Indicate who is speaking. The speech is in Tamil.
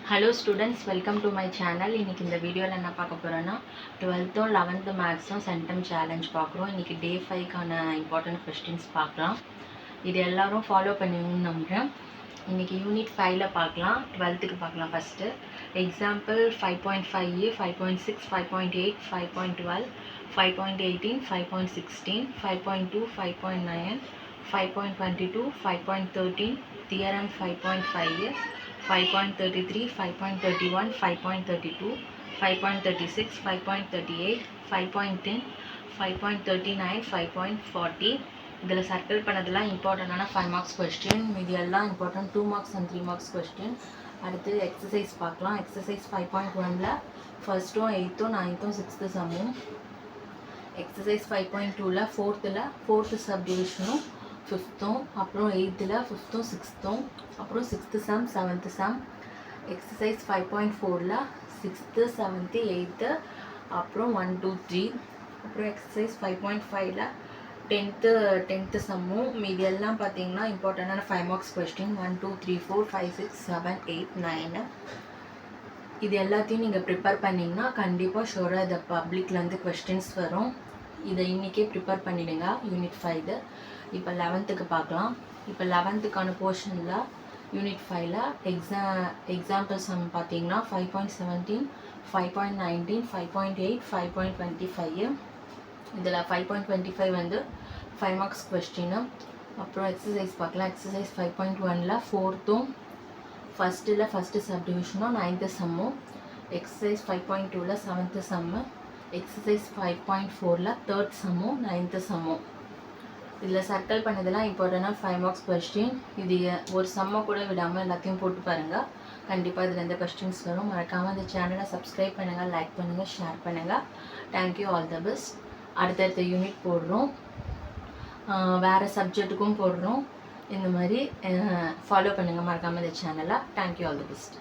Speaker 1: Hello students, welcome to my channel. இன்னைக்கு இந்த வீடியோவில் என்ன பார்க்க போகிறோன்னா 12th 11th மேக்ஸும் சென்டம் சேலஞ்ச் பார்க்குறோம். இன்றைக்கி டே 5க்கான இம்பார்ட்டன்ட் கொஸ்டின்ஸ் பார்க்கலாம். இது எல்லோரும் ஃபாலோ பண்ணுவீங்கன்னு நம்புகிறேன். இன்றைக்கி யூனிட் 5ல் பார்க்கலாம். 12க்கு பார்க்கலாம். First example 5.5a, 5.6, 5.8, 5.12, 5.18, 5.16, 5.2, 5.9, 5.22, 5.13, theorem 5.5, 5.33, 5.31, 5.32, 5.36, 5.38, 5.10, 5.39, 5.40. இதில் சர்க்கிள் பண்ணதெல்லாம் இம்பார்ட்டண்டான 5 மார்க்ஸ் கொஸ்டின், மீதி எல்லாம் important 2 marks and 3 marks question. அடுத்து எக்ஸசைஸ் பார்க்கலாம். எக்ஸசைஸ் 5.1ல் ஃபர்ஸ்ட்டும் 8th 9th 6th சம்மும், எக்ஸசைஸ் 5.2ல் 4th சப்டிவிஷனும் 5th, அப்புறம் 8th 5th 6th, அப்புறம் 6th some 7th some. Exercise 5.4ல் 6th 7th 8th, அப்புறம் 1 2 3. அப்புறம் எக்ஸசைஸ் 5.5ல் 10th சம்மும், மீதி எல்லாம் பார்த்தீங்கன்னா இம்பார்ட்டண்டான 5 மார்க்ஸ் கொஸ்டின் 1 2 3 4 5 6 7 8 9. இது எல்லாத்தையும் நீங்கள் ப்ரிப்பேர் பண்ணிங்கன்னா கண்டிப்பாக ஷோராக இதை பப்ளிக்லேருந்து கொஸ்டின்ஸ் வரும். இதை இன்றைக்கே ப்ரிப்பேர் பண்ணிவிடுங்க. யூனிட் 5 இப்போ 11க்கு பார்க்கலாம். இப்போ 11க்கான போர்ஷனில் யூனிட் 5ல் எக்ஸாம்பிள் சம் பார்த்தீங்கன்னா 5.17, 5.19, 5.8, 5.25. இதில் 5.25 வந்து 5 மார்க்ஸ் கொஸ்டின்னு. அப்புறம் எக்ஸசைஸ் பார்க்கலாம். எக்ஸசைஸ் 5.1ல் 4th ஃபஸ்ட்டு சப்டிவிஷனும் 9th சம்மும். எக்ஸசைஸ் 5.2ல் 7th சம்மு. எக்ஸசைஸ் 5.4ல் 3rd சம்மும் 9th சம்மும். இதில் சர்க்கிள் பண்ணதெல்லாம் இம்பார்ட்டண்டாக 5 மார்க்ஸ் கொஸ்டின். இது ஒரு சம்மை கூட விடாமல் எல்லாத்தையும் போட்டு பாருங்கள். கண்டிப்பாக இதில் எந்த கொஸ்டின்ஸ் வரும். மறக்காமல் இந்த சேனலை சப்ஸ்கிரைப் பண்ணுங்கள், லைக் பண்ணுங்கள், ஷேர் பண்ணுங்கள். Thank you, all the best. அடுத்தடுத்த யூனிட் போடுறோம், வேறு சப்ஜெக்ட்டுக்கும் போடுறோம். இந்த மாதிரி ஃபாலோ பண்ணுங்கள் மறக்காமல் இந்த சேனலை. Thank you, all the best.